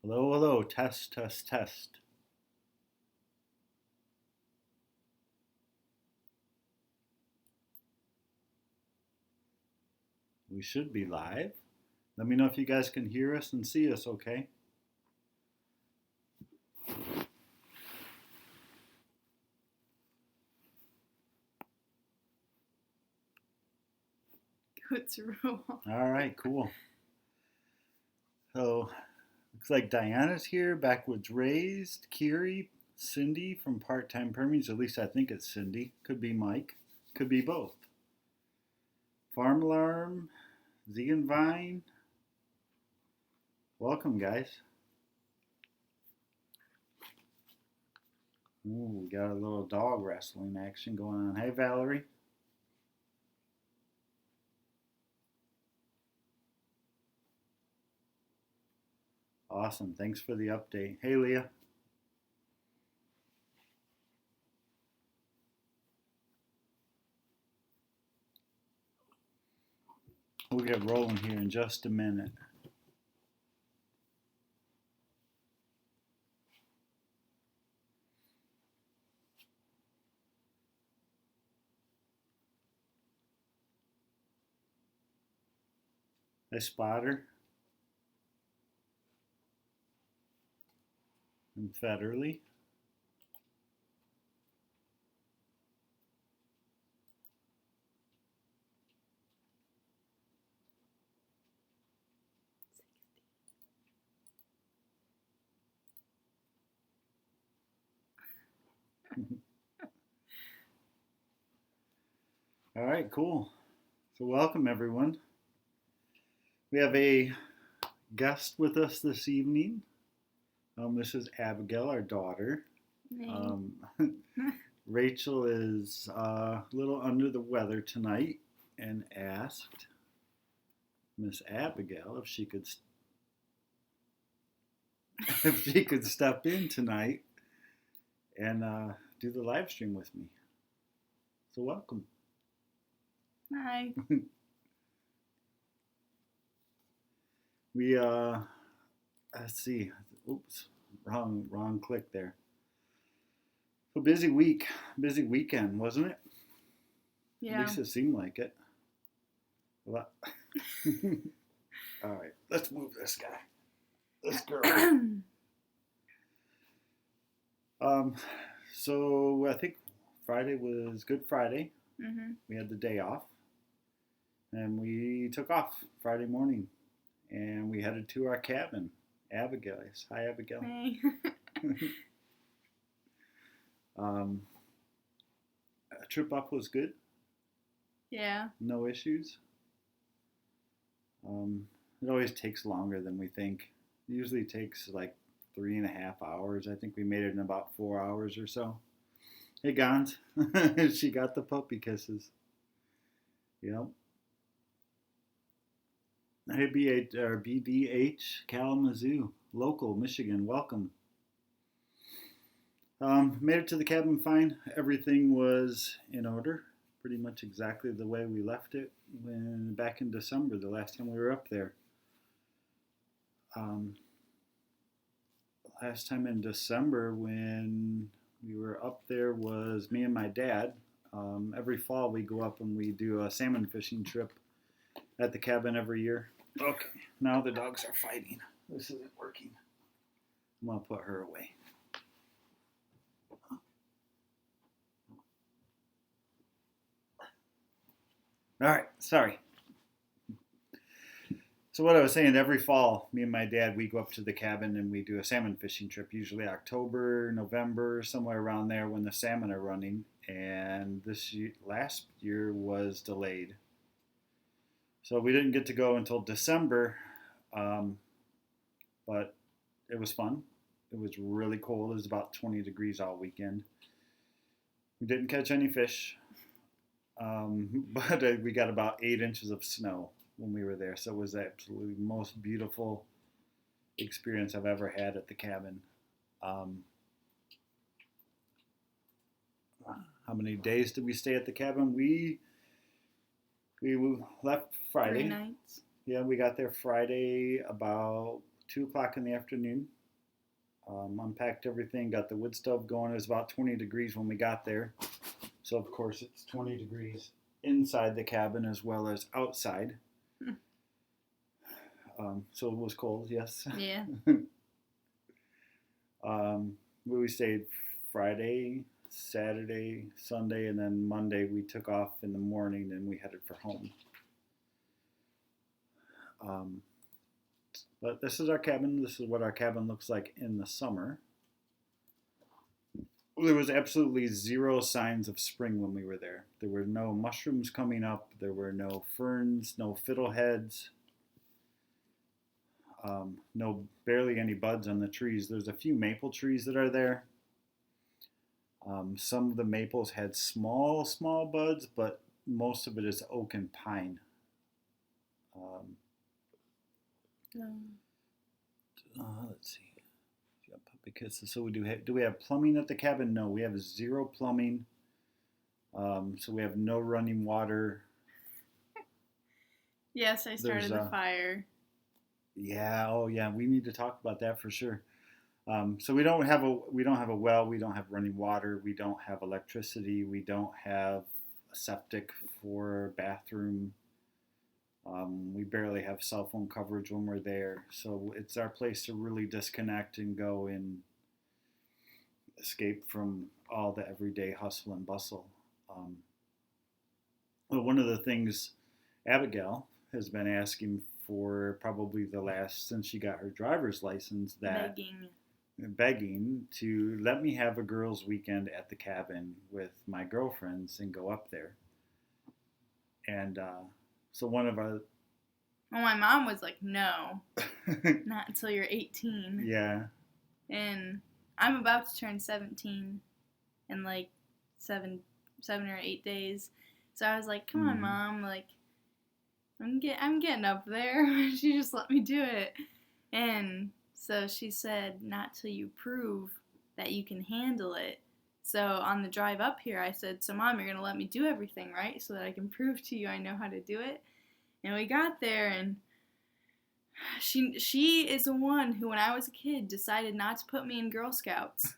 Hello, hello, test, test, test. We should be live. Let me know if you guys can hear us and see us okay. What's wrong? All right, cool. So, looks like Diana's here, Backwoods Raised, Kiri, Cindy from Part Time Permies, at least I think it's Cindy. Could be Mike, could be both. Farm Alarm, Z and Vine. Welcome, guys. Ooh, we got a little dog wrestling action going on. Hey, Valerie. Awesome. Thanks for the update. Hey, Leah. We'll get rolling here in just a minute. Hey, Spotter and Federly. All right, cool. So, welcome everyone. We have a guest with us this evening. This is Abigail, our daughter. Um, Rachel is a little under the weather tonight and asked Miss Abigail if she could step in tonight and do the live stream with me. So welcome. Hi. We let's see. Oops, wrong click there. So busy weekend, wasn't it? Yeah. At least it seemed like it. Well, all right, let's move this guy. This girl. So I think Friday was Good Friday. Mm-hmm. We had the day off, and we took off Friday morning, and we headed to our cabin. Abigail, hi Abigail. Hey. Trip up was good. Yeah. No issues. It always takes longer than we think. It usually takes like 3.5 hours. I think we made it in about 4 hours or so. Hey, Gons. She got the puppy kisses. Yep. Hey, BDH, Kalamazoo, local, Michigan. Welcome. Made it to the cabin fine. Everything was in order. Pretty much exactly the way we left it back in December, the last time we were up there. Last time in December when we were up there was me and my dad. Every fall we go up and we do a salmon fishing trip at the cabin every year. Okay, now the dogs are fighting. This isn't working. I'm gonna put her away. All right, sorry. So what I was saying, every fall, me and my dad, we go up to the cabin and we do a salmon fishing trip, usually October, November, somewhere around there when the salmon are running. And last year was delayed. So we didn't get to go until December, but it was fun. It was really cold. It was about 20 degrees all weekend. We didn't catch any fish, but we got about 8 inches of snow when we were there. So it was absolutely the most beautiful experience I've ever had at the cabin. How many days did we stay at the cabin? We left Friday. 3 nights. Yeah, we got there Friday about 2 o'clock in the afternoon. Unpacked everything, got the wood stove going. It was about 20 degrees when we got there. So, of course, it's 20 degrees inside the cabin as well as outside. So it was cold, yes. Yeah. We stayed Friday, Saturday, Sunday, and then Monday we took off in the morning and we headed for home. But this is our cabin. This is what our cabin looks like in the summer. There was absolutely zero signs of spring when we were there. There were no mushrooms coming up. There were no ferns, no fiddleheads. Barely any buds on the trees. There's a few maple trees that are there. Some of the maples had small buds, but most of it is oak and pine. Let's see. Puppy kisses. So do we have plumbing at the cabin? No, we have zero plumbing. So we have no running water. Yes, I started the fire. Yeah. Oh, yeah. We need to talk about that for sure. So we don't have a well. We don't have running water. We don't have electricity. We don't have a septic for bathroom. We barely have cell phone coverage when we're there. So it's our place to really disconnect and go and escape from all the everyday hustle and bustle. Well, one of the things Abigail has been asking for probably since she got her driver's license, that begging to let me have a girls' weekend at the cabin with my girlfriends and go up there. And so one of our... Well, my mom was like, no, not until you're 18. Yeah. And I'm about to turn 17 in like 7 or 8 days. So I was like, come on, Mom, like, I'm getting up there. She just let me do it. And so she said, not till you prove that you can handle it. So on the drive up here, I said, so Mom, you're going to let me do everything, right? So that I can prove to you I know how to do it. And we got there, and she is the one who, when I was a kid, decided not to put me in Girl Scouts.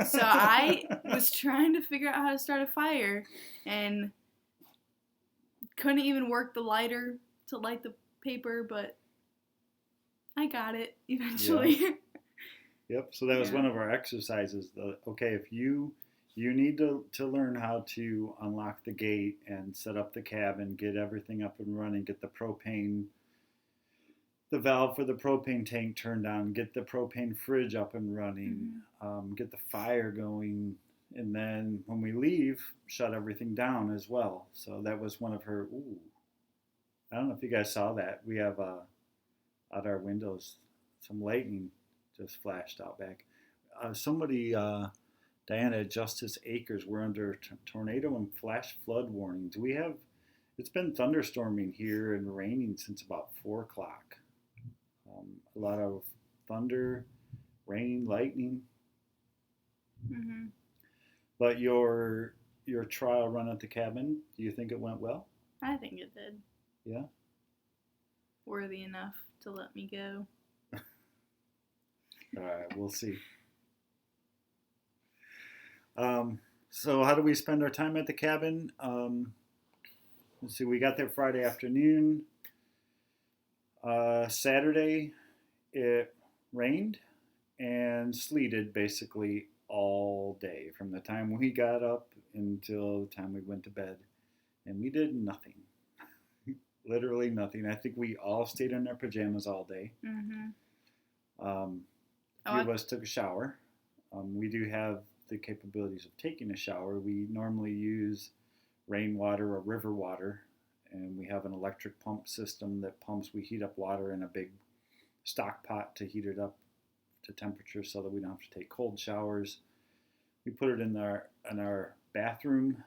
So I was trying to figure out how to start a fire, and couldn't even work the lighter to light the paper, but I got it eventually. Yeah. Yep, so that was one of our exercises. Okay, if you need to learn how to unlock the gate and set up the cabin, get everything up and running, get the valve for the propane tank turned on, get the propane fridge up and running, get the fire going, and then when we leave, shut everything down as well. So that was one of her, I don't know if you guys saw that. We have out our windows, some lightning just flashed out back. Diana at Justice Acres, we're under tornado and flash flood warnings. It's been thunderstorming here and raining since about 4 o'clock. A lot of thunder, rain, lightning. Mm-hmm. But your trial run at the cabin, do you think it went well? I think it did. Yeah? Worthy enough to let me go. All right, we'll see. So how do we spend our time at the cabin? Let's see, we got there Friday afternoon. Saturday, it rained and sleeted basically all day, from the time we got up until the time we went to bed. And we did nothing. Literally nothing. I think we all stayed in our pajamas all day. Mm-hmm. A few of us took a shower. We do have the capabilities of taking a shower. We normally use rainwater or river water, and we have an electric pump system that we heat up water in a big stock pot to heat it up to temperature so that we don't have to take cold showers. We put it in our bathroom,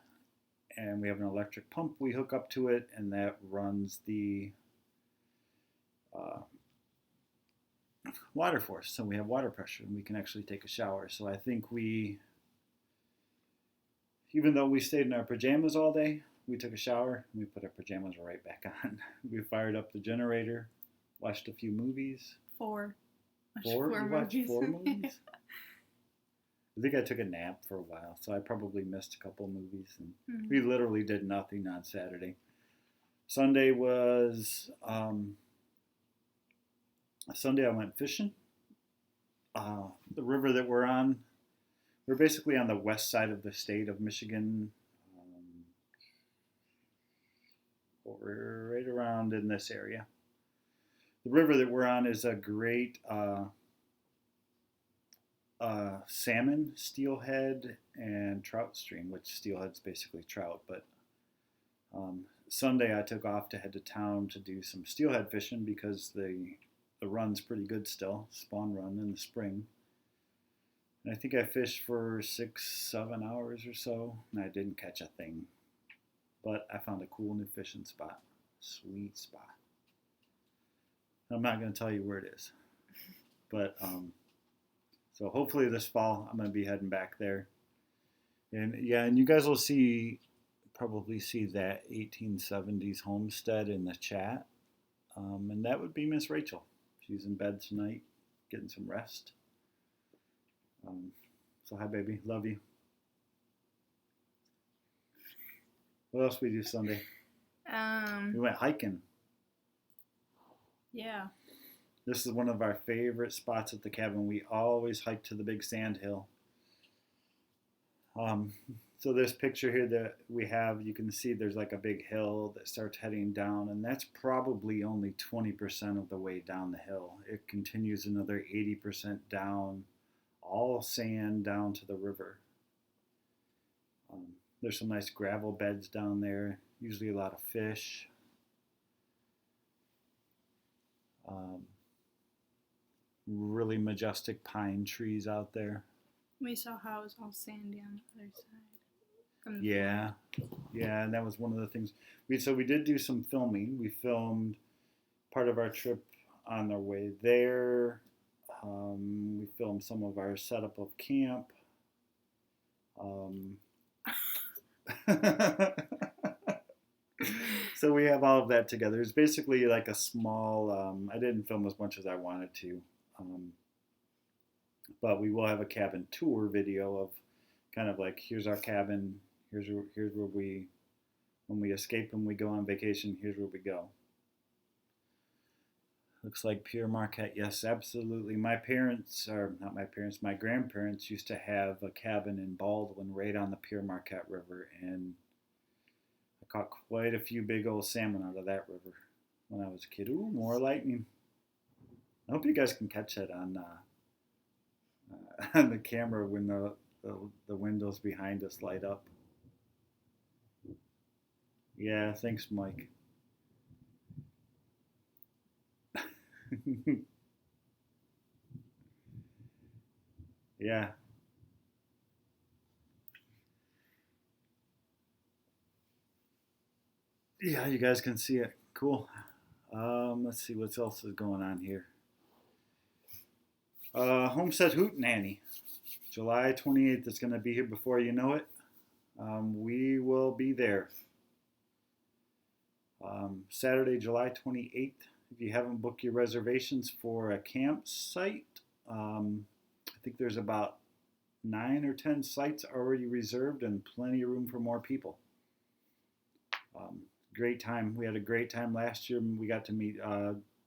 and we have an electric pump we hook up to it, and that runs the water for us. So we have water pressure, and we can actually take a shower. So I think even though we stayed in our pajamas all day, we took a shower, and we put our pajamas right back on. We fired up the generator, watched a few movies. 4. Four? You watched movies. 4 movies? I think I took a nap for a while, so I probably missed a couple movies. And we literally did nothing on Saturday. Sunday was Sunday. I went fishing. The river that we're basically on the west side of the state of Michigan. We're right around in this area. The river that we're on is a great salmon, steelhead, and trout stream, which steelhead's basically trout. But Sunday I took off to head to town to do some steelhead fishing because the run's pretty good still, spawn run in the spring. And I think I fished for 6-7 hours or so, and I didn't catch a thing. But I found a cool new fishing spot. Sweet spot. I'm not going to tell you where it is. But, so hopefully this fall I'm going to be heading back there. And yeah, and you guys will probably see that 1870s Homestead in the chat. And that would be Miss Rachel. She's in bed tonight, getting some rest. So hi, baby. Love you. What else we do Sunday? We went hiking. Yeah. This is one of our favorite spots at the cabin. We always hike to the big sand hill. So this picture here that we have, you can see there's like a big hill that starts heading down, and that's probably only 20% of the way down the hill. It continues another 80% down, all sand down to the river. There's some nice gravel beds down there, usually a lot of fish. Really majestic pine trees out there. We saw how it was all sandy on the other side. Yeah, and that was one of the things. We did do some filming. We filmed part of our trip on our way there. We filmed some of our setup of camp. So we have all of that together. It's basically like a small, I didn't film as much as I wanted to, but we will have a cabin tour video of kind of like, here's our cabin, here's where when we escape and we go on vacation, here's where we go. Looks like Pierre Marquette. Yes, absolutely. My grandparents used to have a cabin in Baldwin right on the Pierre Marquette River, and I caught quite a few big old salmon out of that river when I was a kid. Ooh, more lightning. I hope you guys can catch that on the camera when the windows behind us light up. Yeah, thanks, Mike. Yeah. Yeah, you guys can see it. Cool. Let's see what else is going on here. Homestead Hootenanny. July 28th is going to be here before you know it. We will be there. Saturday, July 28th. If you haven't booked your reservations for a campsite, I think there's about 9 or 10 sites already reserved and plenty of room for more people. Great time. We had a great time last year. We got to meet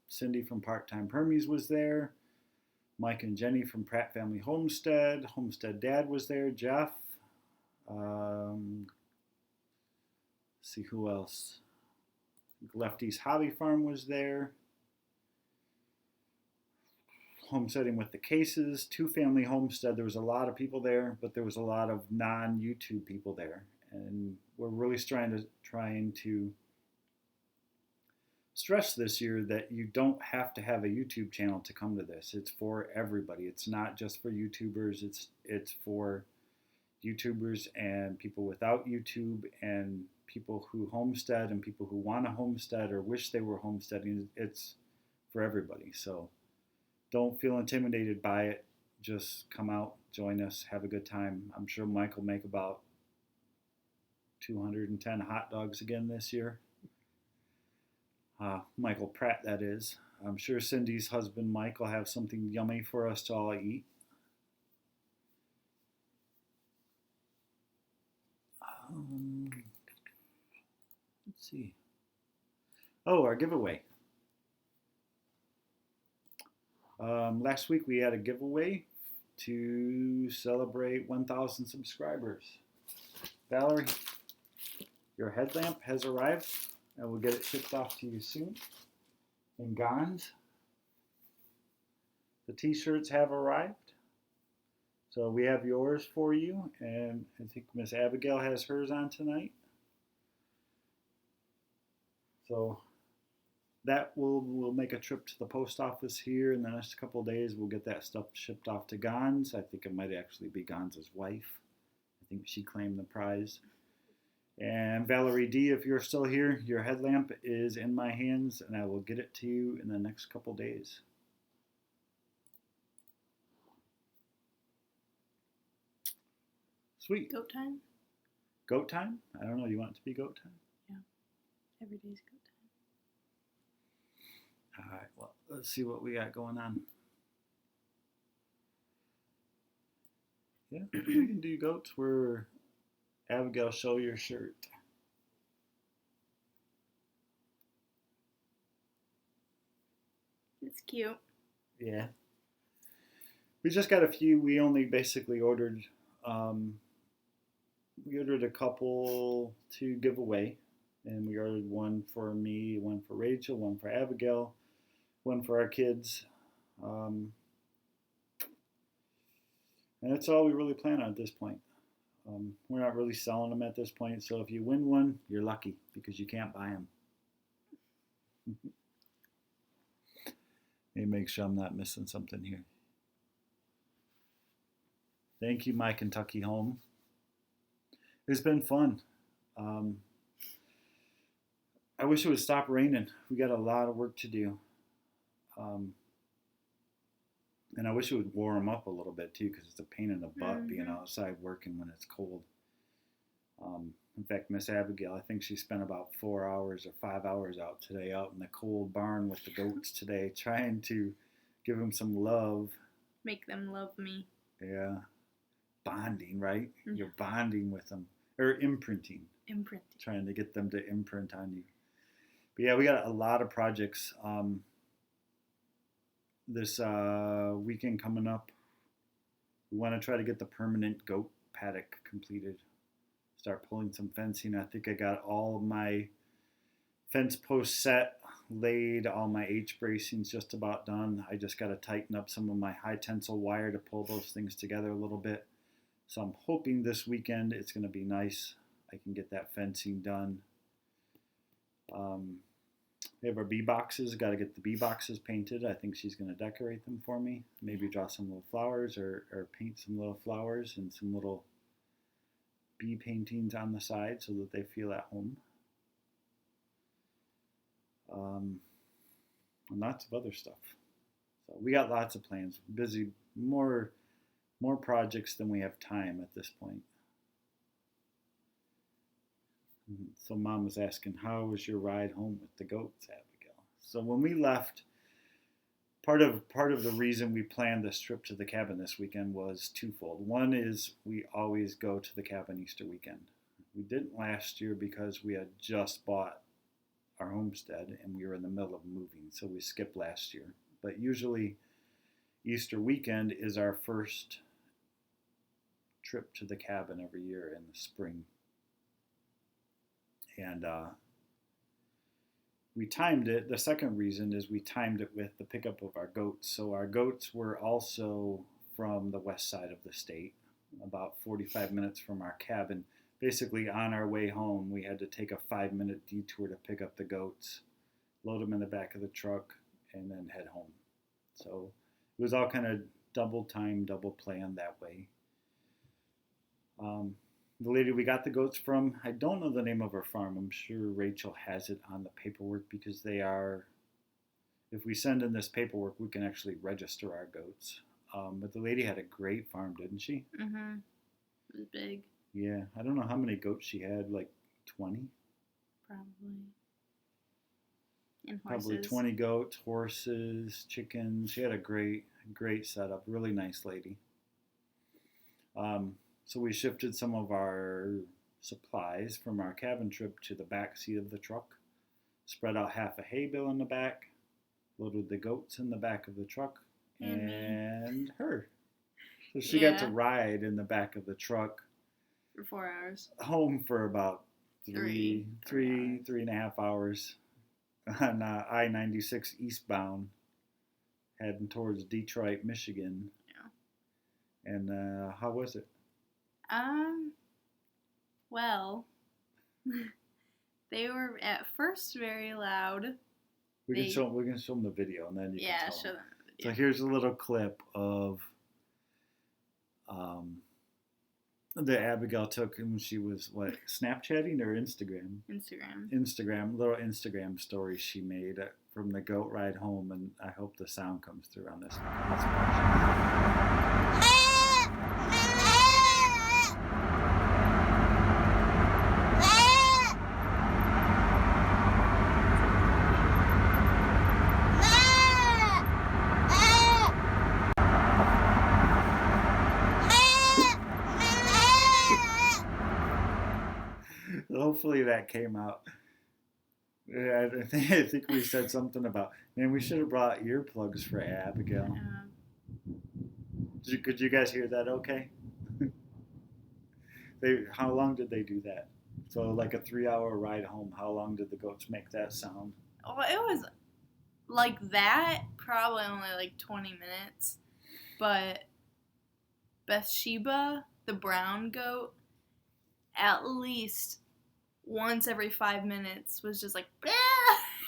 Cindy from Part-Time Permies was there. Mike and Jenny from Pratt Family Homestead. Homestead Dad was there. Jeff. See who else. Lefty's Hobby Farm was there. Homesteading with the Cases. Two Family Homestead. There was a lot of people there, but there was a lot of non-YouTube people there. And we're really trying to stress this year that you don't have to have a YouTube channel to come to this. It's for everybody. It's not just for YouTubers. It's for YouTubers and people without YouTube and people who homestead and people who want to homestead or wish they were homesteading. It's for everybody. So don't feel intimidated by it. Just come out, join us, have a good time. I'm sure Mike will make about 210 hot dogs again this year. Michael Pratt, that is. I'm sure Cindy's husband Mike will have something yummy for us to all eat. Let's see. Oh, our giveaway. Last week we had a giveaway to celebrate 1,000 subscribers. Valerie, your headlamp has arrived, and we'll get it shipped off to you soon. And Gons, the t-shirts have arrived. So we have yours for you, and I think Miss Abigail has hers on tonight. So that we'll make a trip to the post office here in the next couple of days. We'll get that stuff shipped off to Gons. I think it might actually be Gons' wife. I think she claimed the prize. And Valerie D, if you're still here, your headlamp is in my hands, and I will get it to you in the next couple of days. Sweet. Goat time? Goat time? I don't know. You want it to be goat time? Yeah. Every day's goat time. All right. Well, let's see what we got going on. Yeah, we can do goats where Abigail, show your shirt. It's cute. Yeah. We just got a few. We only basically ordered a couple to give away, and we ordered one for me, one for Rachel, one for Abigail, one for our kids, and that's all we really plan on at this point. We're not really selling them at this point, so if you win one, you're lucky because you can't buy them. Let me make sure I'm not missing something here. Thank you, my Kentucky home. It's been fun. I wish it would stop raining. We got a lot of work to do. And I wish it would warm up a little bit too, because it's a pain in the butt being outside working when it's cold. In fact, Miss Abigail, I think she spent about 4 hours or 5 hours out today, out in the cold barn with the goats today, trying to give them some love. Make them love me. Yeah. Bonding, right? Mm-hmm. You're bonding with them. Or imprinting. Imprinting. Trying to get them to imprint on you. But yeah, we got a lot of projects. This weekend coming up, we want to try to get the permanent goat paddock completed. Start pulling some fencing. I think I got all of my fence posts set, laid, all my H-bracings just about done. I just got to tighten up some of my high tensile wire to pull those things together a little bit. So I'm hoping this weekend it's going to be nice. I can get that fencing done. We have our bee boxes. Got to get the bee boxes painted. I think she's going to decorate them for me. Maybe draw some little flowers or paint some little flowers and some little bee paintings on the side so that they feel at home. And lots of other stuff. So we got lots of plans. Busy, more projects than we have time at this point. So Mom was asking, how was your ride home with the goats, Abigail? So when we left, part of the reason we planned this trip to the cabin this weekend was twofold. One is we always go to the cabin Easter weekend. We didn't last year because we had just bought our homestead and we were in the middle of moving, so we skipped last year. But usually Easter weekend is our first trip to the cabin every year in the spring. And we timed it. The second reason is we timed it with the pickup of our goats. So our goats were also from the west side of the state, about 45 minutes from our cabin. Basically, on our way home, we had to take a 5-minute detour to pick up the goats, load them in the back of the truck, and then head home. So it was all kind of double time, double planned that way. The lady we got the goats from, I don't know the name of her farm. I'm sure Rachel has it on the paperwork because they are, if we send in this paperwork, we can actually register our goats. But the lady had a great farm, didn't she? Mm-hmm. It was big. Yeah. I don't know how many goats she had, like 20? Probably. And probably horses. 20 goats, horses, chickens. She had a great setup. Really nice lady. So we shifted some of our supplies from our cabin trip to the back seat of the truck, spread out half a hay bale in the back, loaded the goats in the back of the truck, and her. So she got to ride in the back of the truck for 4 hours. Home for about three and a half hours on I-96 eastbound, heading towards Detroit, Michigan. Yeah. And how was it? Well, they were at first very loud. We can show them the video, and then you can tell show them the So video. here's a little clip of that Abigail took when she was Snapchatting or Instagram? Instagram, little Instagram story she made from the goat ride home, and I hope the sound comes through on this portion. Hopefully that came out. I think we said something about, man, we should have brought earplugs for Abigail. Could you guys hear that okay? How long did they do that? So like a 3-hour ride home, how long did the goats make that sound? Oh, it was like that, probably only like 20 minutes. But Bathsheba, the brown goat, at least once every 5 minutes was just like,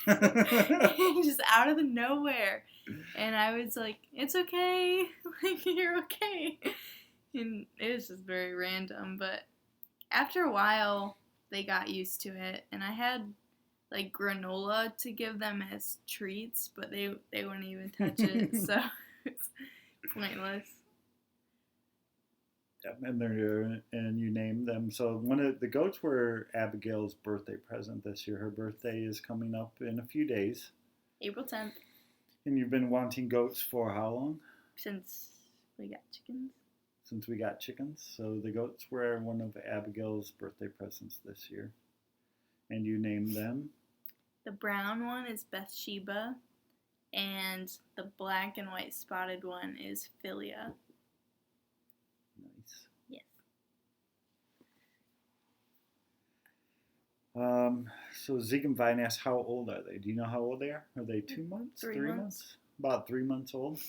just out of the nowhere. And I was like, it's okay. Like, you're okay. And it was just very random. But after a while, they got used to it. And I had like granola to give them as treats, but they wouldn't even touch it. So it's pointless. And you named them. So one of the goats were Abigail's birthday present this year. Her birthday is coming up in a few days. April 10th. And you've been wanting goats for how long? Since we got chickens. So the goats were one of Abigail's birthday presents this year. And you named them? The brown one is Bathsheba, and the black and white spotted one is Philia. Nice. Yes. So Zeke and Vine asked, how old are they? Do you know how old they are? Are they 2 months? 3 months? About 3 months old?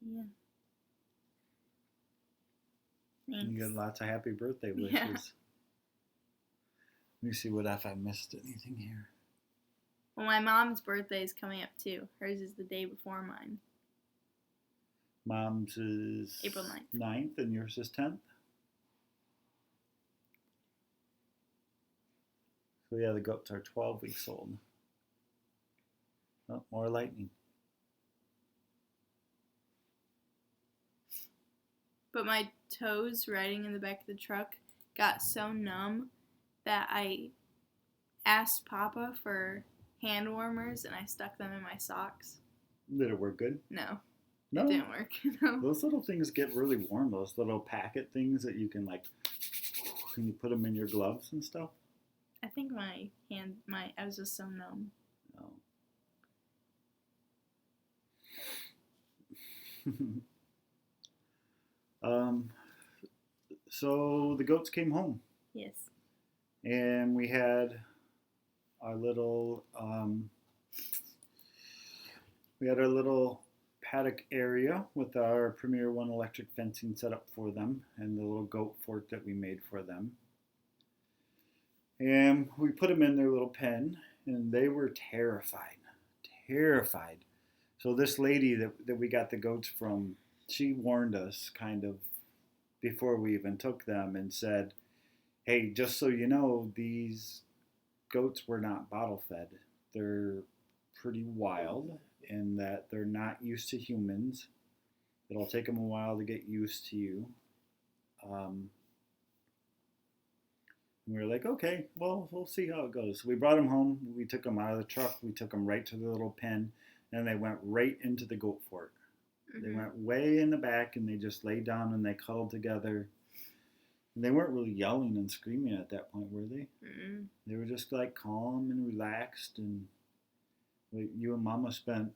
Yeah. Thanks. You get lots of happy birthday wishes. Yeah. Let me see if I missed anything here. Well, my mom's birthday is coming up too. Hers is the day before mine. Mom's is April 9th, and yours is 10th? So yeah, the goats are 12 weeks old. Oh, more lightning. But my toes riding in the back of the truck got so numb that I asked Papa for hand warmers and I stuck them in my socks. Did it work good? No. No? It didn't work. No. Those little things get really warm, those little packet things that you can and you put them in your gloves and stuff. I think I was just so numb. Oh. So the goats came home. Yes. And we had our little paddock area with our Premier One electric fencing set up for them and the little goat fort that we made for them. And we put them in their little pen, and they were terrified. So this lady that we got the goats from, she warned us kind of before we even took them and said, hey, just so you know, these goats were not bottle fed. They're pretty wild in that they're not used to humans. It'll take them a while to get used to you. We were like, okay, well, we'll see how it goes. So we brought them home. We took them out of the truck. We took them right to the little pen, and they went right into the goat fort. Mm-hmm. They went way in the back, and they just laid down and they cuddled together. And they weren't really yelling and screaming at that point, were they? Mm-mm. They were just like calm and relaxed. And you and Mama spent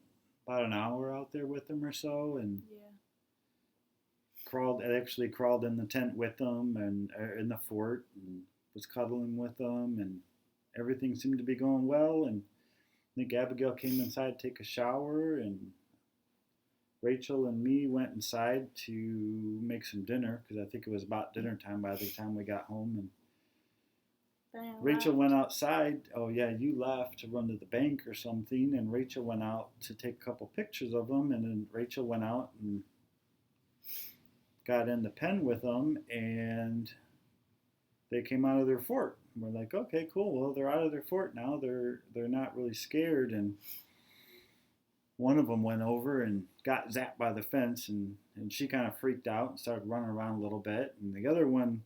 about an hour out there with them or so, and actually crawled in the tent with them and in the fort, and was cuddling with them, and everything seemed to be going well. And I think Abigail came inside to take a shower, and Rachel and me went inside to make some dinner, because I think it was about dinner time by the time we got home. And Rachel went outside. Oh yeah, you left to run to the bank or something, and Rachel went out to take a couple pictures of them, and then Rachel went out and got in the pen with them, and they came out of their fort. We're like, okay, cool. Well, they're out of their fort now. They're not really scared. And one of them went over and got zapped by the fence, and she kind of freaked out and started running around a little bit. And the other one,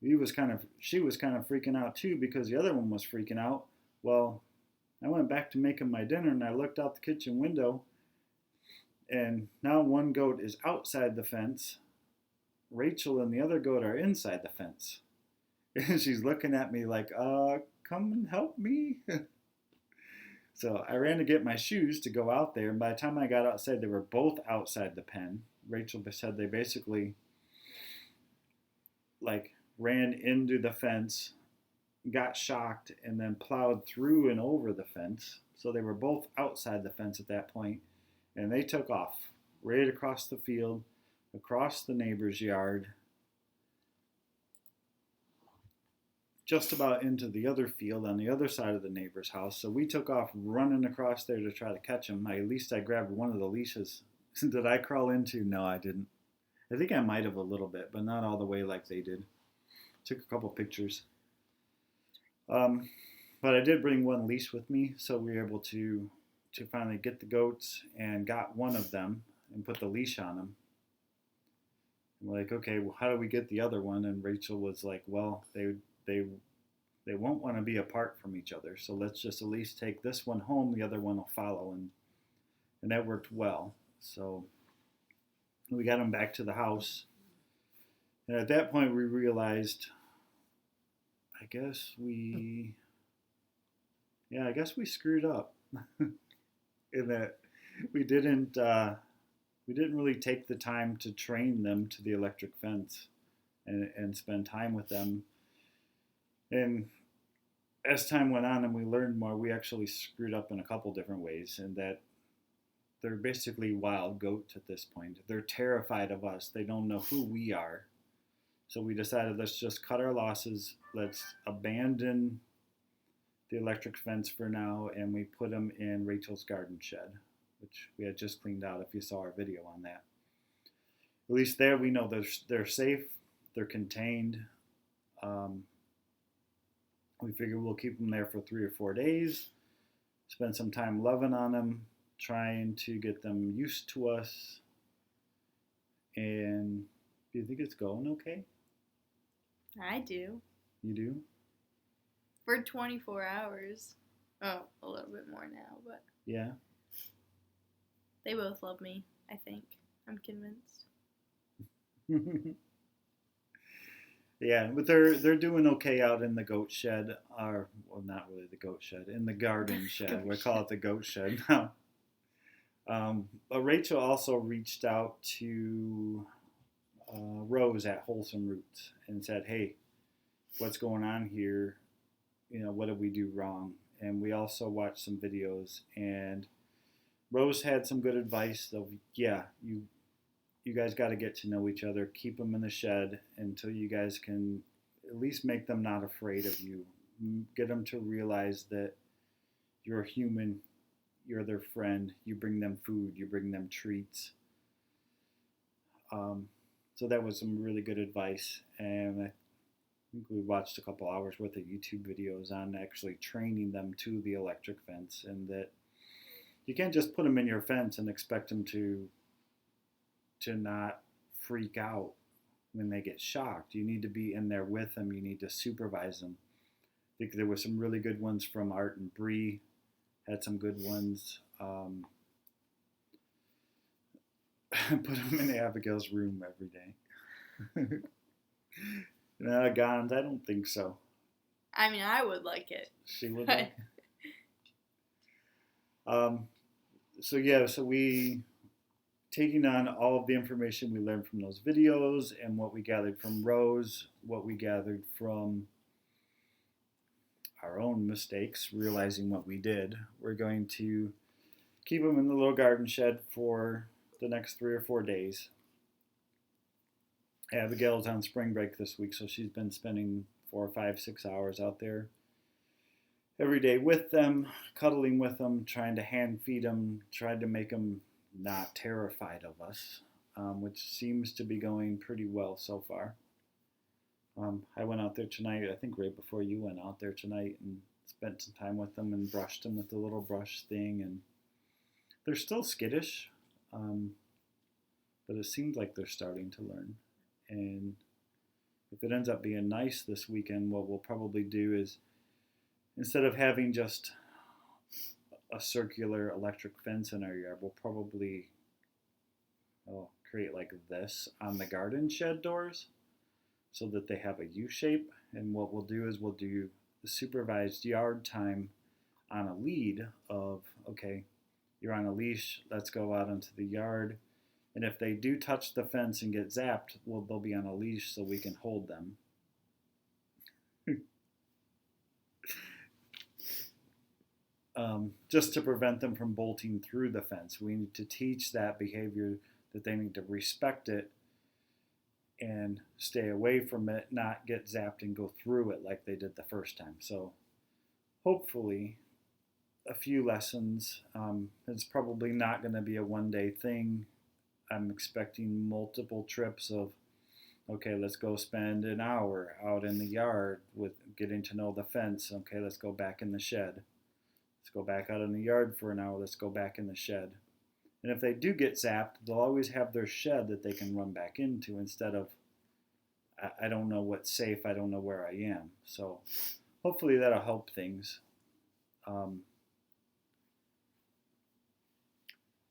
she was kind of freaking out too, because the other one was freaking out. Well, I went back to making my dinner, and I looked out the kitchen window, and now one goat is outside the fence. Rachel and the other goat are inside the fence. And she's looking at me like, come and help me. So I ran to get my shoes to go out there, and by the time I got outside, they were both outside the pen. Rachel said they basically like ran into the fence, got shocked, and then plowed through and over the fence. So they were both outside the fence at that point, and they took off right across the field, across the neighbor's yard, just about into the other field on the other side of the neighbor's house. So we took off running across there to try to catch them. At least I grabbed one of the leashes. Did I crawl into? No, I didn't. I think I might have a little bit, but not all the way like they did. Took a couple pictures. But I did bring one leash with me, so we were able to finally get the goats, and got one of them and put the leash on them. I'm like, okay, well, how do we get the other one? And Rachel was like, well, they won't want to be apart from each other, so let's just at least take this one home, the other one will follow. And that worked well. So we got them back to the house, and at that point we realized, I guess we screwed up. In that we didn't really take the time to train them to the electric fence and spend time with them. And as time went on and we learned more, we actually screwed up in a couple different ways, in that they're basically wild goats at this point. They're terrified of us. They don't know who we are. So we decided, let's just cut our losses. Let's abandon the electric fence for now, and we put them in Rachel's garden shed, which we had just cleaned out, if you saw our video on that. At least there we know they're safe, they're contained. We figure we'll keep them there for 3 or 4 days, spend some time loving on them, trying to get them used to us. And do you think it's going okay? I do. You do? For 24 hours. Oh, a little bit more now, but... Yeah? They both love me, I think. I'm convinced. Yeah, but they're doing okay out in the goat shed. Or, well, not really the goat shed. In the garden shed. We call it the goat shed now. But Rachel also reached out to Rose at Wholesome Roots and said, hey, what's going on here? What did we do wrong? And we also watched some videos, and Rose had some good advice of, yeah, you guys got to get to know each other. Keep them in the shed until you guys can at least make them not afraid of you. Get them to realize that you're a human, you're their friend, you bring them food, you bring them treats. So that was some really good advice, and I think we watched a couple hours worth of YouTube videos on actually training them to the electric fence, and that you can't just put them in your fence and expect them to not freak out. when they get shocked. You need to be in there with them. You need to supervise them. I think there were some really good ones from Art and Bree. Had some good ones. Put them in Abigail's room every day. Gons, I don't think so. I mean, I would like it. She would like it. So we taking on all of the information we learned from those videos and what we gathered from Rose, what we gathered from our own mistakes, realizing what we did. We're going to keep them in the little garden shed for the next 3 or 4 days. Abigail's on spring break this week, so she's been spending 4, 5, 6 hours out there every day with them, cuddling with them, trying to hand feed them, trying to make them not terrified of us, which seems to be going pretty well so far. I went out there tonight, I think right before you went out there tonight, and spent some time with them and brushed them with the little brush thing, and they're still skittish, but it seems like they're starting to learn. And if it ends up being nice this weekend, what we'll probably do is, instead of having just a circular electric fence in our yard, we'll probably create like this on the garden shed doors so that they have a U shape. And what we'll do is we'll do the supervised yard time on a lead of, okay, you're on a leash, let's go out into the yard. And if they do touch the fence and get zapped, well, they'll be on a leash so we can hold them. Just to prevent them from bolting through the fence. We need to teach that behavior, that they need to respect it and stay away from it, not get zapped and go through it like they did the first time. So hopefully a few lessons. It's probably not going to be a one-day thing. I'm expecting multiple trips of, okay, let's go spend an hour out in the yard with getting to know the fence. Okay, let's go back in the shed. Let's go back out in the yard for an hour. Let's go back in the shed. And if they do get zapped, they'll always have their shed that they can run back into instead of, I don't know what's safe. I don't know where I am. So hopefully that'll help things.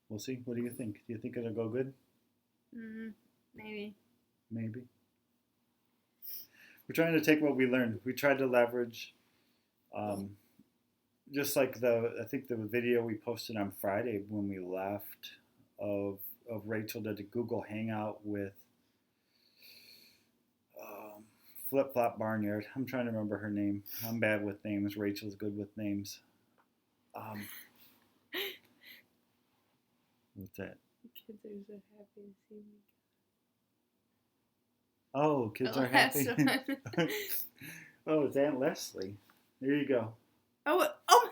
We'll see. What do you think? Do you think it'll go good? Maybe. Maybe. We're trying to take what we learned. We tried to leverage, just like I think the video we posted on Friday when we left of Rachel did a Google Hangout with Flip Flop Barnyard. I'm trying to remember her name. I'm bad with names. Rachel's good with names. What's that? Kids are so happy to see me. Oh, kids are happy. Oh, it's Aunt Leslie. There you go. Oh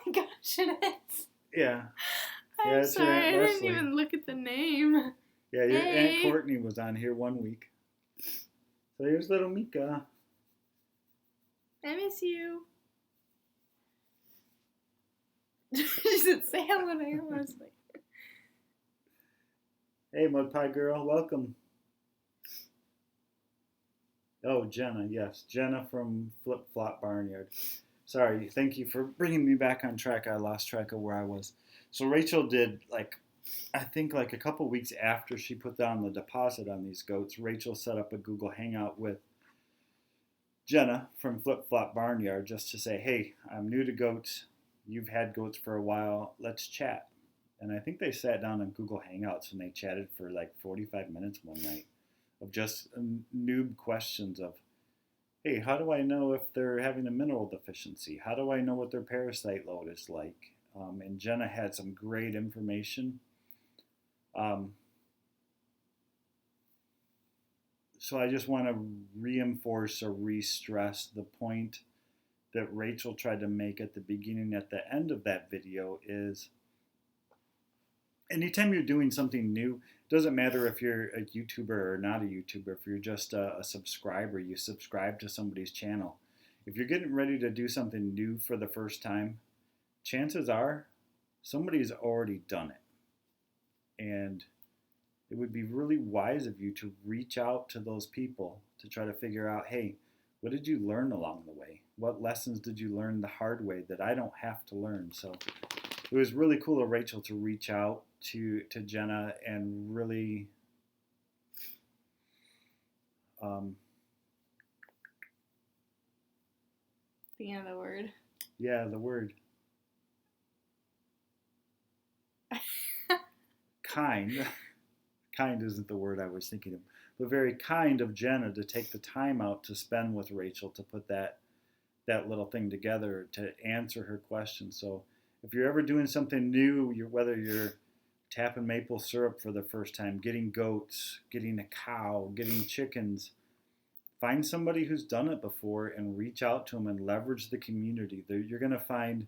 my gosh, it is. Yeah. I'm sorry, I didn't even look at the name. Yeah, your Aunt Courtney was on here one week. So here's little Mika. I miss you. She said, say hello to Aunt Leslie. Hey, Mud Pie Girl, welcome. Oh, Jenna, yes. Jenna from Flip Flop Barnyard. Sorry, thank you for bringing me back on track. I lost track of where I was. So Rachel did, I think a couple weeks after she put down the deposit on these goats, Rachel set up a Google Hangout with Jenna from Flip Flop Barnyard just to say, hey, I'm new to goats. You've had goats for a while. Let's chat. And I think they sat down on Google Hangouts and they chatted for 45 minutes one night of just noob questions of, hey, how do I know if they're having a mineral deficiency? How do I know what their parasite load is like? And Jenna had some great information. So I just want to reinforce or re-stress the point that Rachel tried to make at the beginning, at the end of that video is, anytime you're doing something new, it doesn't matter if you're a YouTuber or not a YouTuber, if you're just a subscriber, you subscribe to somebody's channel. If you're getting ready to do something new for the first time, chances are somebody's already done it. And it would be really wise of you to reach out to those people to try to figure out, hey, what did you learn along the way? What lessons did you learn the hard way that I don't have to learn? So it was really cool of Rachel to reach out to Jenna and really the end of the word. Yeah, the word. Kind. Kind isn't the word I was thinking of, but very kind of Jenna to take the time out to spend with Rachel to put that little thing together to answer her question. So if you're ever doing something new, whether you're tapping maple syrup for the first time, getting goats, getting a cow, getting chickens, find somebody who's done it before and reach out to them and leverage the community. You're going to find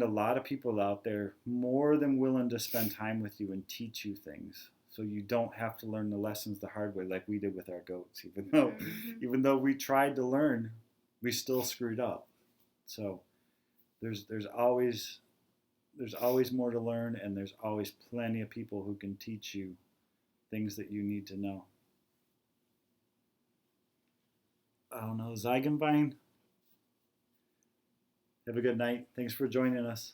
a lot of people out there more than willing to spend time with you and teach you things, so you don't have to learn the lessons the hard way like we did with our goats. Even though we tried to learn, we still screwed up. So there's always more to learn, and there's always plenty of people who can teach you things that you need to know. I don't know, Ziegenbein. Have a good night. Thanks for joining us.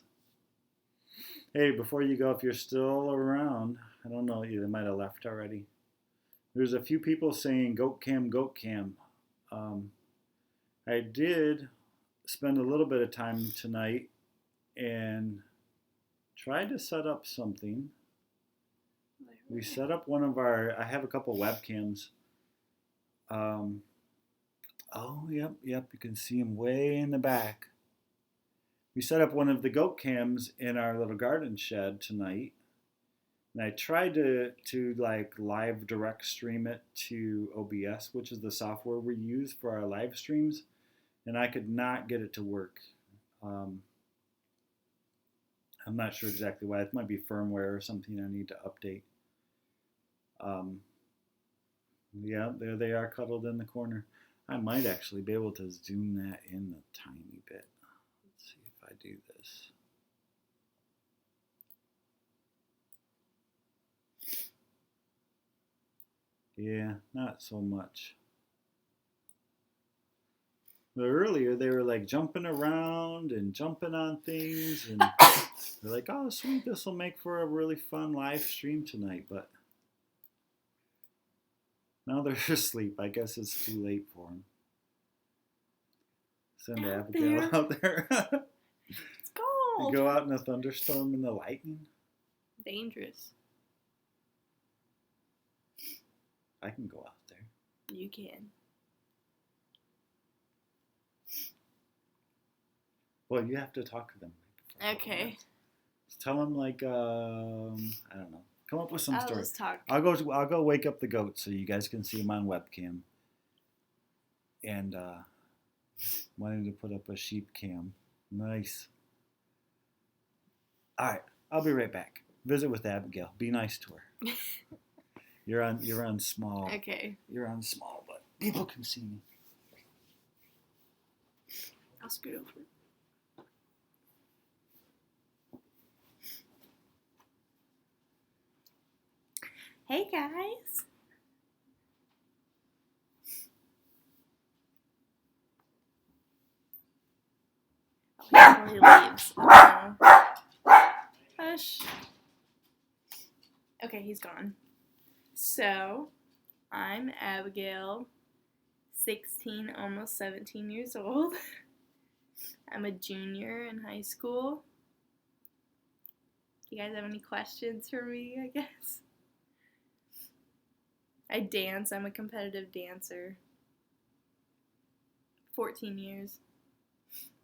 Hey, before you go, if you're still around, I don't know, you might have left already. There's a few people saying goat cam, goat cam. I did spend a little bit of time tonight and tried to set up something. We set up I have a couple webcams. Oh, yep, you can see them way in the back. We set up one of the goat cams in our little garden shed tonight, and I tried to like live direct stream it to OBS, which is the software we use for our live streams, and I could not get it to work. I'm not sure exactly why. It might be firmware or something I need to update. Yeah, there they are cuddled in the corner. I might actually be able to zoom that in a tiny bit. Let's see if I do this. Yeah, not so much. But earlier they were like jumping around and jumping on things, and they're like, oh sweet, this will make for a really fun live stream tonight, but now they're asleep. I guess it's too late for them. Send Abigail out there. It's cold. You go out in a thunderstorm and the lightning. Dangerous. I can go out there. You can. Well, you have to talk to them. Okay. Just tell them like I don't know. Come up with some story. Just talk. I'll go wake up the goat so you guys can see them on webcam. And wanting to put up a sheep cam. Nice. All right, I'll be right back. Visit with Abigail. Be nice to her. You're on small. Okay. You're on small, but people can see me. I'll scoot over. Hey guys. Oh, he leaves. Oh, no. Hush. Okay, he's gone. So, I'm Abigail, 16, almost 17 years old. I'm a junior in high school. Do you guys have any questions for me, I guess? I dance. I'm a competitive dancer. 14 years.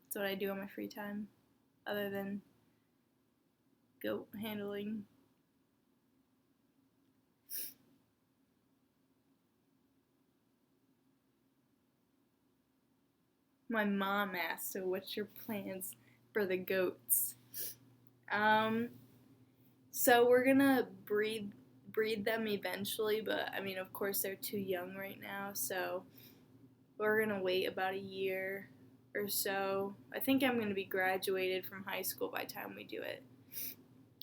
That's what I do on my free time, other than goat handling. My mom asked, so what's your plans for the goats? So we're gonna breed them eventually, but I mean, of course, they're too young right now, so we're gonna wait about a year or so. I think I'm gonna be graduated from high school by the time we do it,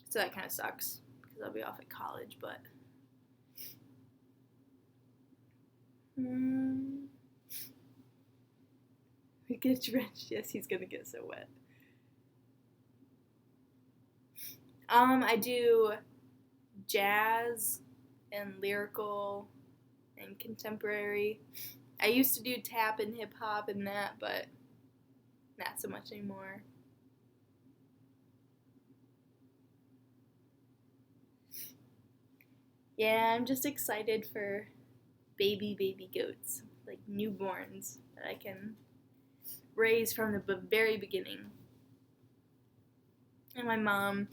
so that kind of sucks because I'll be off at college, but we get drenched. Yes, he's gonna get so wet. I do jazz and lyrical and contemporary. I used to do tap and hip hop and that, but not so much anymore. Yeah, I'm just excited for baby goats, like newborns that I can raise from the very beginning. And my mom,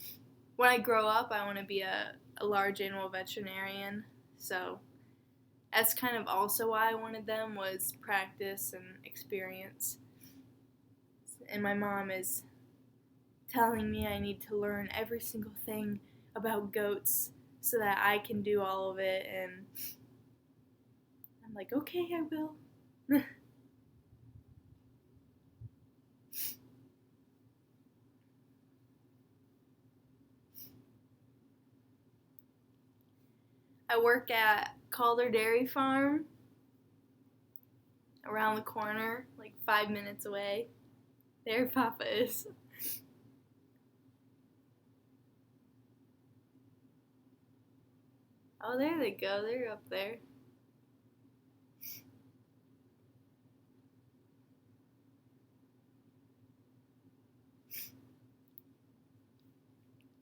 when I grow up, I want to be a large animal veterinarian. So that's kind of also why I wanted them, was practice and experience. And my mom is telling me I need to learn every single thing about goats so that I can do all of it. And I'm like, okay, I will. I work at Calder Dairy Farm around the corner, like 5 minutes away. There Papa is. Oh, there they go. They're up there.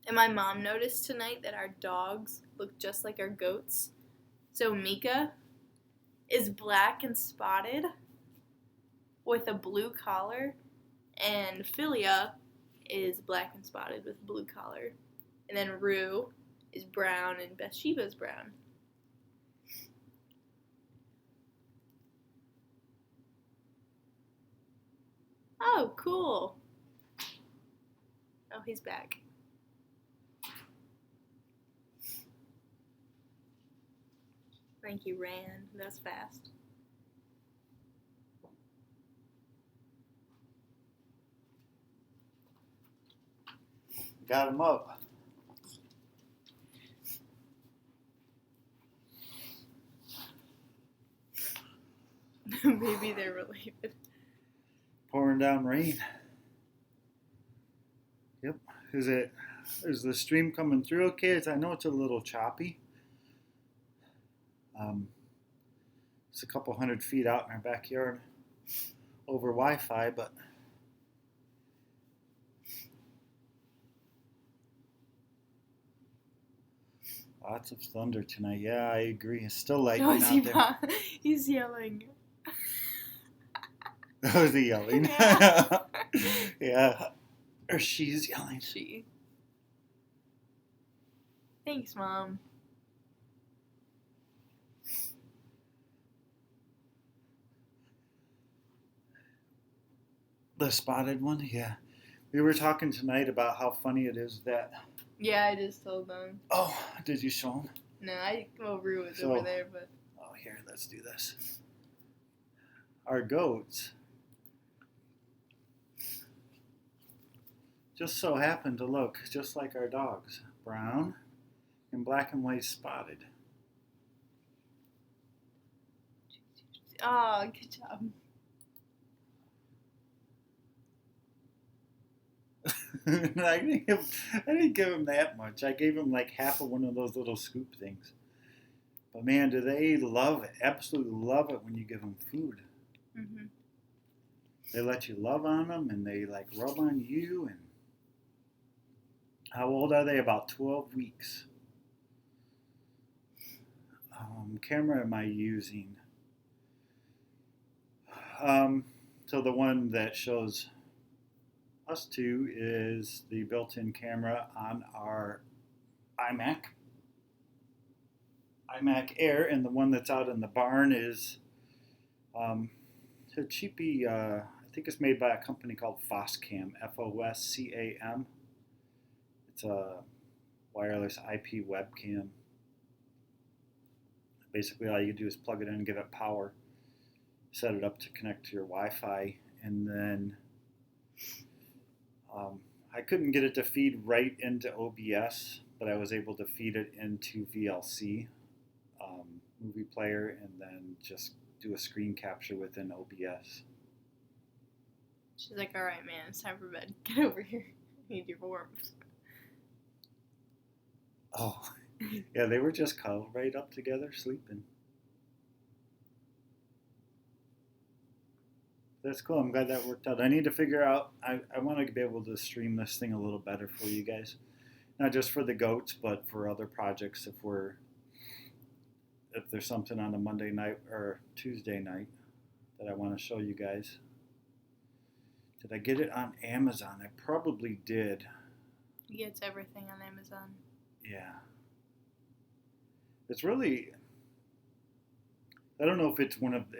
And my mom noticed tonight that our dogs look just like our goats. So Mika is black and spotted with a blue collar, and Philia is black and spotted with a blue collar. And then Rue is brown and Bathsheba's brown. Oh, cool. Oh, he's back. Thank you, Ran. That was fast. Got him up. Maybe they're related. Pouring down rain. Yep. Is the stream coming through okay? I know it's a little choppy. It's a couple 100 feet out in our backyard over Wi-Fi, but lots of thunder tonight. Yeah, I agree. It's still lightning out there. He's yelling. Oh, is he yelling? Yeah. Yeah. Or she's yelling. She. Thanks, Mom. The spotted one? Yeah. We were talking tonight about how funny it is that... Yeah, I just told them. Oh, did you show them? No, Rue was over there, but... Oh, here, let's do this. Our goats just so happen to look just like our dogs. Brown and black and white spotted. Oh, good job. I didn't give him that much. I gave him like half of one of those little scoop things. But man, do they love it. Absolutely love it when you give them food. Mm-hmm. They let you love on them and they like rub on you. And how old are they? About 12 weeks. Camera am I using? So the one that shows us two is the built-in camera on our iMac Air, and the one that's out in the barn is a cheapy, I think it's made by a company called Foscam, Foscam. It's a wireless IP webcam. Basically all you do is plug it in and give it power, set it up to connect to your Wi-Fi, and then I couldn't get it to feed right into OBS, but I was able to feed it into VLC movie player and then just do a screen capture within OBS. She's like, all right, man, it's time for bed. Get over here. I need your warmth. Oh, yeah, they were just cuddled right up together, sleeping. That's cool. I'm glad that worked out. I need to figure out, I want to be able to stream this thing a little better for you guys. Not just for the goats, but for other projects if there's something on a Monday night or Tuesday night that I want to show you guys. Did I get it on Amazon? I probably did. He gets everything on Amazon. Yeah. It's really, I don't know if it's one of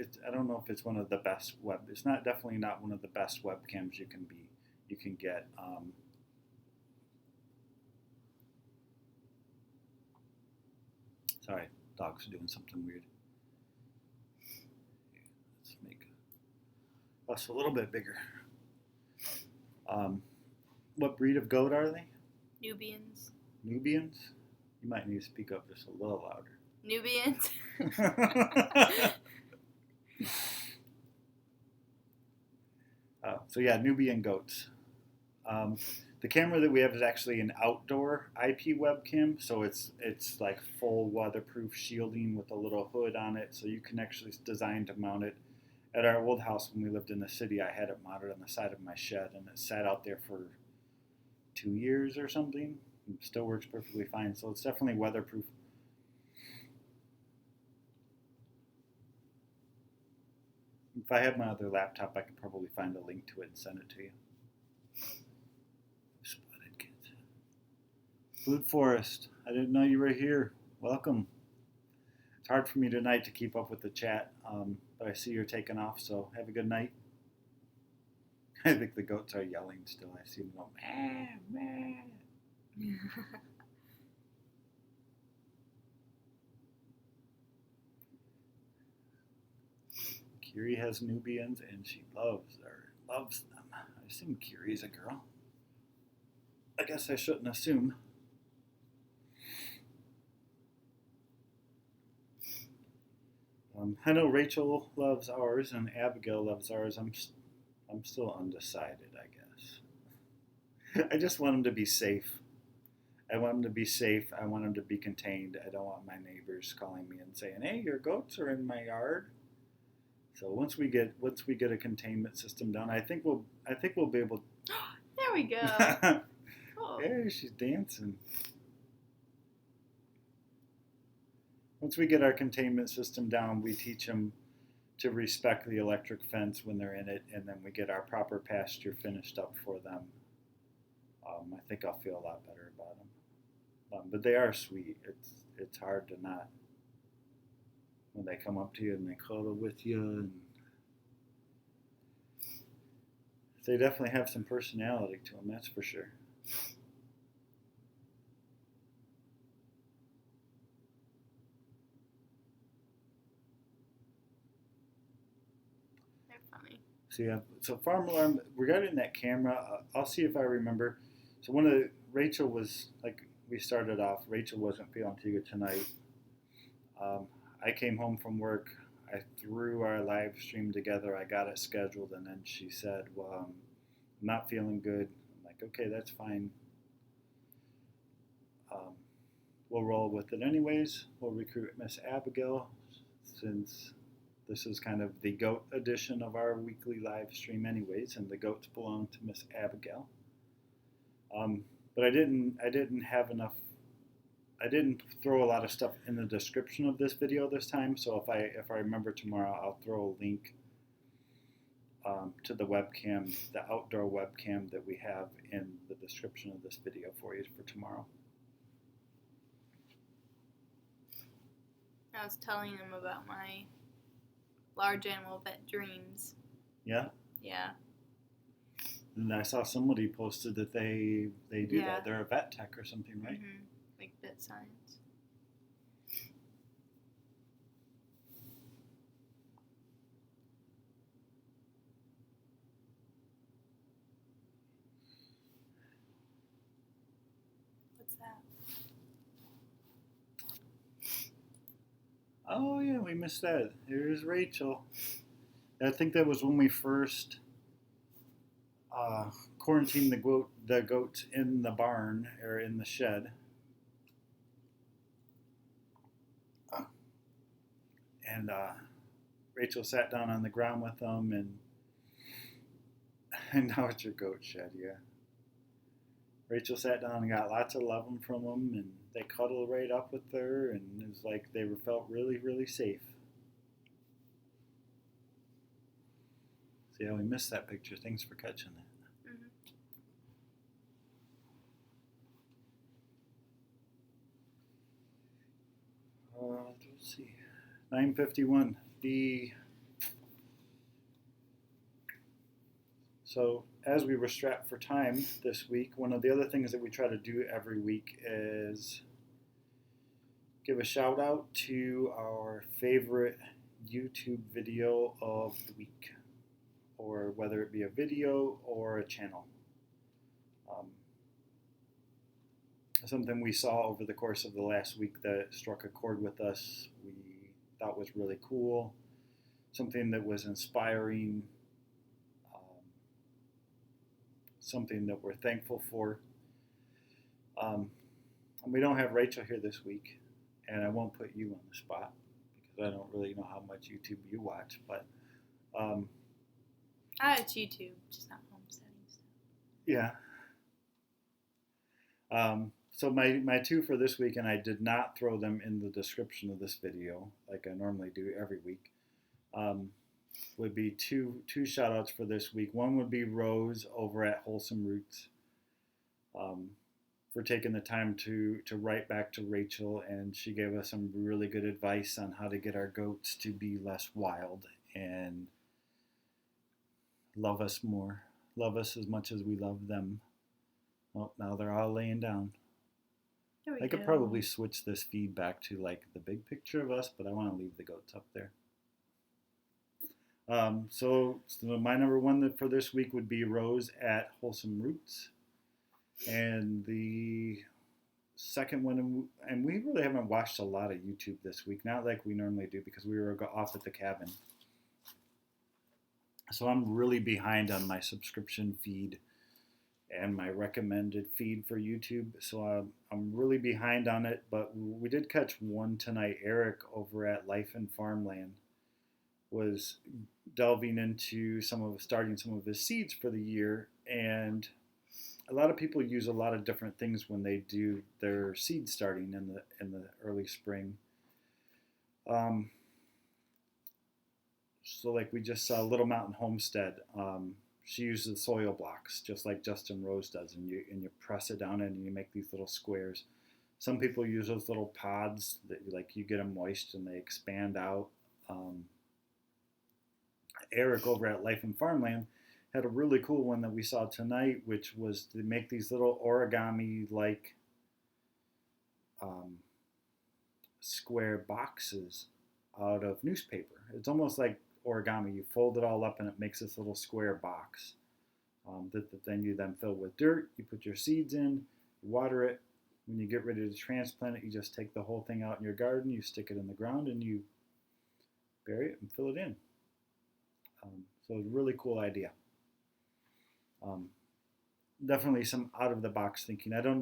the best it's definitely not one of the best webcams you can get. Sorry, dog's doing something weird. Let's make us a little bit bigger. What breed of goat are they? Nubians. Nubians? You might need to speak up just a little louder. Nubians. So yeah, Nubian goats. The camera that we have is actually an outdoor IP webcam, so it's like full weatherproof shielding with a little hood on it, so you can actually design to mount it. At our old house when we lived in the city, I had it mounted on the side of my shed, and it sat out there for 2 years or something. It still works perfectly fine, so it's definitely weatherproof. If I had my other laptop, I could probably find a link to it and send it to you. Spotted kids. Food Forest. I didn't know you were here. Welcome. It's hard for me tonight to keep up with the chat, but I see you're taking off, so have a good night. I think the goats are yelling still. I see them go, meh, meh. Kiri has Nubians, and she loves them. I assume Kiri's a girl. I guess I shouldn't assume. I know Rachel loves ours, and Abigail loves ours. I'm still undecided, I guess. I just want them to be safe. I want them to be safe. I want them to be contained. I don't want my neighbors calling me and saying, "Hey, your goats are in my yard." So once we get a containment system done, I think we'll be able. There we go. Cool. Hey, she's dancing. Once we get our containment system down, we teach them to respect the electric fence when they're in it, and then we get our proper pasture finished up for them. I think I'll feel a lot better about them. But they are sweet. It's hard to not. When they come up to you and they cuddle with you, and they definitely have some personality to them, that's for sure. They're funny. So farm alarm, regarding that camera, I'll see if I remember. So Rachel was, like we started off, Rachel wasn't feeling too good tonight. I came home from work, I threw our live stream together, I got it scheduled, and then she said, well, I'm not feeling good. I'm like, okay, that's fine. We'll roll with it anyways. We'll recruit Miss Abigail, since this is kind of the goat edition of our weekly live stream anyways, and the goats belong to Miss Abigail. But I didn't have enough. I didn't throw a lot of stuff in the description of this video this time, so if I remember tomorrow, I'll throw a link to the webcam, the outdoor webcam that we have in the description of this video for you for tomorrow. I was telling him about my large animal vet dreams. Yeah? Yeah. And I saw somebody posted that they do that. They're a vet tech or something, right? Mm-hmm. Like vet science. What's that? Oh yeah, we missed that. Here's Rachel. I think that was when we first quarantined the goats in the barn or in the shed. And Rachel sat down on the ground with them, and now it's your goat shed, yeah. Rachel sat down and got lots of loving from them, and they cuddled right up with her, and it was like they felt really, really safe. See how we missed that picture? Thanks for catching that. Mm-hmm. Let's see. 9:51. So as we were strapped for time this week, one of the other things that we try to do every week is give a shout out to our favorite YouTube video of the week, or whether it be a video or a channel. Something we saw over the course of the last week that struck a chord with us, we thought was really cool, something that was inspiring, something that we're thankful for. And we don't have Rachel here this week, and I won't put you on the spot because I don't really know how much YouTube you watch, but I watch YouTube, just not homesteading stuff. Yeah. So my two for this week, and I did not throw them in the description of this video like I normally do every week, would be two shout outs for this week. One would be Rose over at Wholesome Roots, for taking the time to write back to Rachel, and she gave us some really good advice on how to get our goats to be less wild and love us more. Love us as much as we love them. Well, now they're all laying down. I could probably switch this feed back to like the big picture of us, but I want to leave the goats up there. So my number one for this week would be Rose at Wholesome Roots. And the second one, and we really haven't watched a lot of YouTube this week, not like we normally do because we were off at the cabin. So I'm really behind on my subscription feed and my recommended feed for YouTube. So I'm really behind on it, but we did catch one tonight. Eric over at Life and Farmland was delving into starting some of his seeds for the year, and a lot of people use a lot of different things when they do their seed starting in the early spring. So like we just saw Little Mountain Homestead. She uses soil blocks just like Justin Rose does, and you press it down and you make these little squares. Some people use those little pods that you get them moist and they expand out. Eric over at Life and Farmland had a really cool one that we saw tonight, which was to make these little origami-like square boxes out of newspaper. It's almost like origami. You fold it all up and it makes this little square box that then you fill with dirt. You put your seeds in, you water it. When you get ready to transplant it, you just take the whole thing out in your garden, you stick it in the ground, and you bury it and fill it in. So it's a really cool idea. Definitely some out of the box thinking. I don't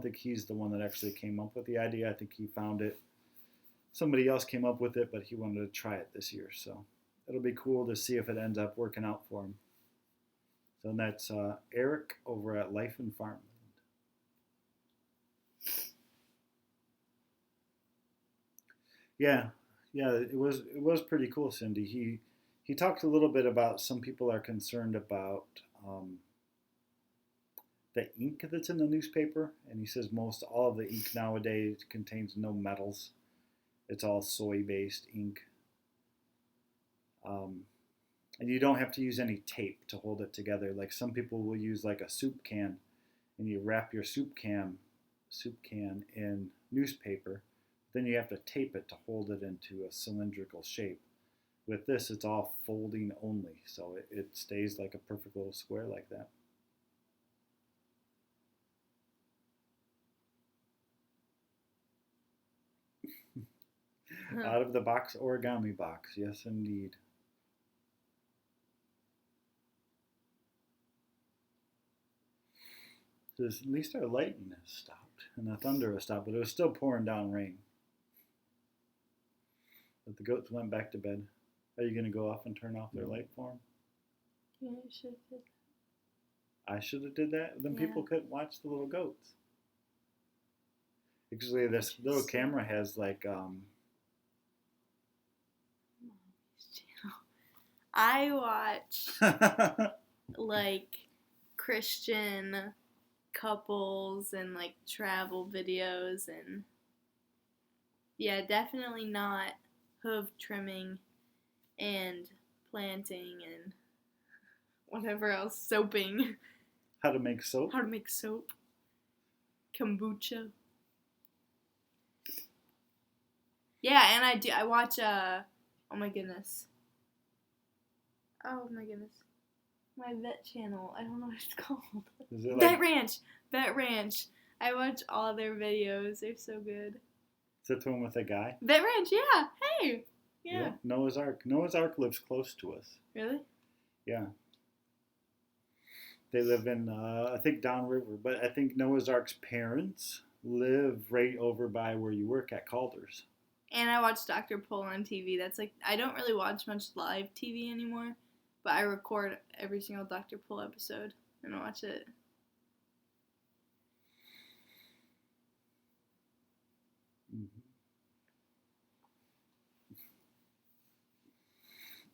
think he's the one that actually came up with the idea. I think he found it. Somebody else came up with it, but he wanted to try it this year. So it'll be cool to see if it ends up working out for him. So that's Eric over at Life and Farmland. Yeah, it was pretty cool, Cindy. He talked a little bit about some people are concerned about the ink that's in the newspaper, and he says most all of the ink nowadays contains no metals. It's all soy-based ink. And you don't have to use any tape to hold it together. Like some people will use like a soup can, and you wrap your soup can in newspaper. Then you have to tape it to hold it into a cylindrical shape. With this, it's all folding only, so it stays like a perfect little square like that. Out of the box origami box. Yes, indeed. At least our lightning has stopped and the thunder has stopped, but it was still pouring down rain. But the goats went back to bed. Are you going to go off and turn off their light for them? Yeah, you should have did. I should have did that. Then Yeah. people couldn't watch the little goats. Actually, this little camera has like I watch like Christian couples and like travel videos, and yeah, definitely not hoof trimming and planting and whatever else, soaping. How to make soap. How to make soap. Kombucha. Yeah, and I watch oh my goodness. My vet channel. I don't know what it's called. Is it Vet Ranch. I watch all their videos. They're so good. Is that the one with a guy? Vet Ranch, yeah. Hey. Yeah. Noah's Ark. Noah's Ark lives close to us. Really? Yeah. They live in, I think, downriver. But I think Noah's Ark's parents live right over by where you work at Calder's. And I watch Dr. Pol on TV. That's like, I don't really watch much live TV anymore, but I record every single Dr. Pol episode and watch it. Mm-hmm.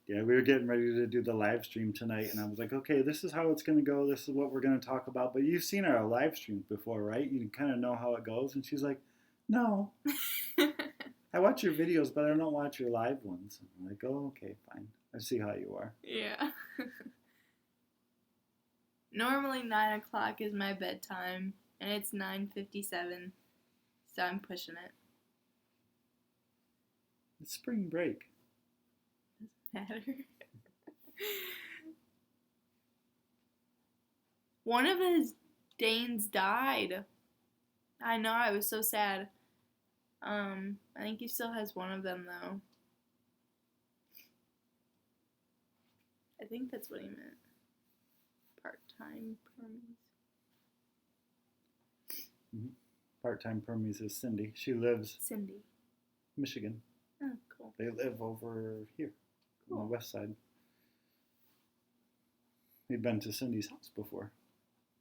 Yeah, we were getting ready to do the live stream tonight, and I was like, okay, this is how it's going to go. This is what we're going to talk about. But you've seen our live streams before, right? You kind of know how it goes. And she's like, no. I watch your videos, but I don't watch your live ones. I'm like, oh, okay, fine. I see how you are. Yeah. Normally 9 o'clock is my bedtime, and it's 9:57, so I'm pushing it. It's spring break. Doesn't matter. One of his Danes died. I know, I was so sad. I think he still has one of them, though. I think that's what he meant. Part-time permies. Mm-hmm. Part-time permies is Cindy. She lives Cindy. Michigan. Oh, cool. They live over here on the west side. We've been to Cindy's house before.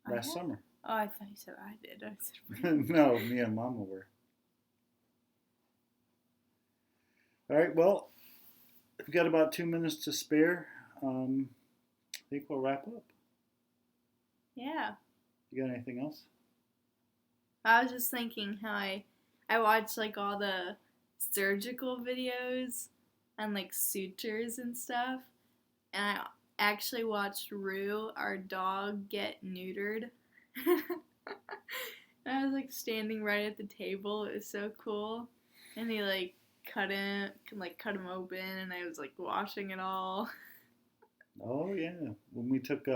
Last summer. Oh, I thought you said I did. I said No, me and Mama were. All right, well, we've got about 2 minutes to spare. I think we'll wrap up. Yeah. You got anything else? I was just thinking how I watch like all the surgical videos and like sutures and stuff, and I actually watched Rue, our dog, get neutered. And I was like standing right at the table. It was so cool, and he like cut him open, and I was like washing it all. Oh yeah, when we took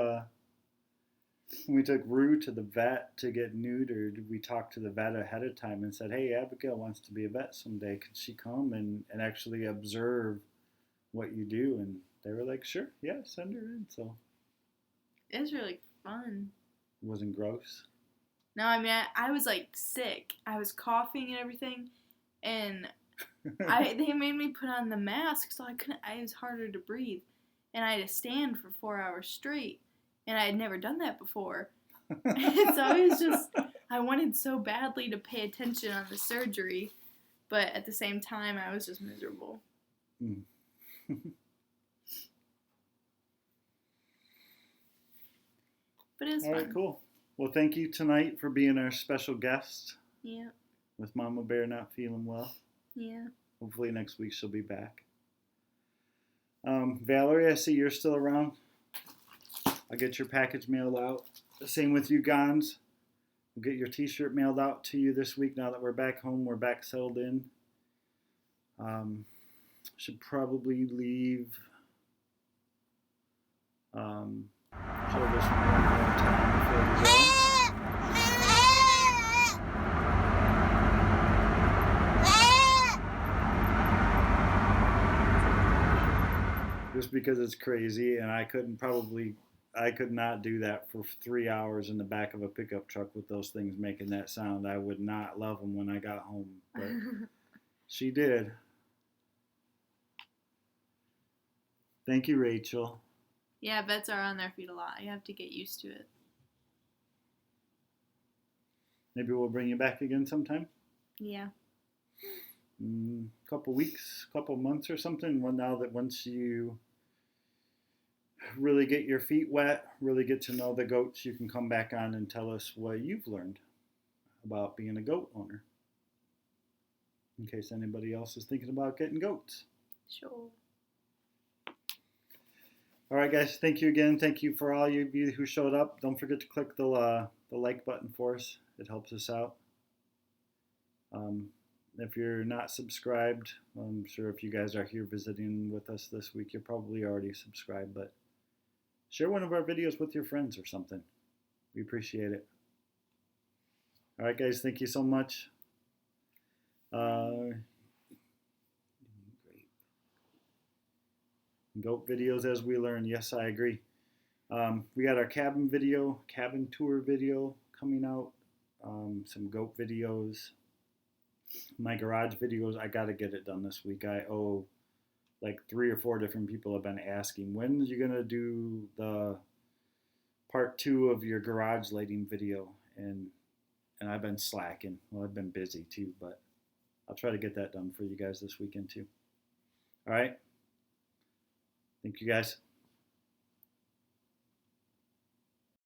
Rue to the vet to get neutered, we talked to the vet ahead of time and said, hey, Abigail wants to be a vet someday. Could she come and actually observe what you do? And they were like, sure, yeah, send her in. So It was really fun. it wasn't gross. No, I mean, I was like sick. I was coughing and everything, and they made me put on the mask, so it was harder to breathe. And I had to stand for 4 hours straight, and I had never done that before. And so I wanted so badly to pay attention on the surgery, but at the same time, I was just miserable. Mm. But it was All fun. right, cool. Well, thank you tonight for being our special guest. Yeah. With Mama Bear not feeling well. Yeah. Hopefully next week she'll be back. Valerie, I see you're still around. I'll get your package mailed out. Same with you, Gons. We'll get your t-shirt mailed out to you this week now that we're back home. We're back settled in. Should probably leave. Show this one more time before we go. just because it's crazy, and I could not do that for 3 hours in the back of a pickup truck with those things making that sound. I would not love them when I got home, but she did. Thank you, Rachel. Yeah, vets are on their feet a lot. You have to get used to it. Maybe we'll bring you back again sometime. Yeah. Couple weeks, couple months or something. Well, now that once you really get your feet wet, really get to know the goats, you can come back on and tell us what you've learned about being a goat owner. In case anybody else is thinking about getting goats. Sure. All right, guys. Thank you again. Thank you for all of you who showed up. Don't forget to click the like button for us. It helps us out. If you're not subscribed, I'm sure if you guys are here visiting with us this week, you're probably already subscribed, but share one of our videos with your friends or something. We appreciate it. All right, guys. Thank you so much. Great. Goat videos as we learn. Yes, I agree. We got our cabin tour video coming out. Some goat videos. My garage videos, I got to get it done this week. I owe like 3 or 4 different people have been asking, when are you going to do the part 2 of your garage lighting video? And I've been slacking. Well, I've been busy too, but I'll try to get that done for you guys this weekend too. All right. Thank you guys.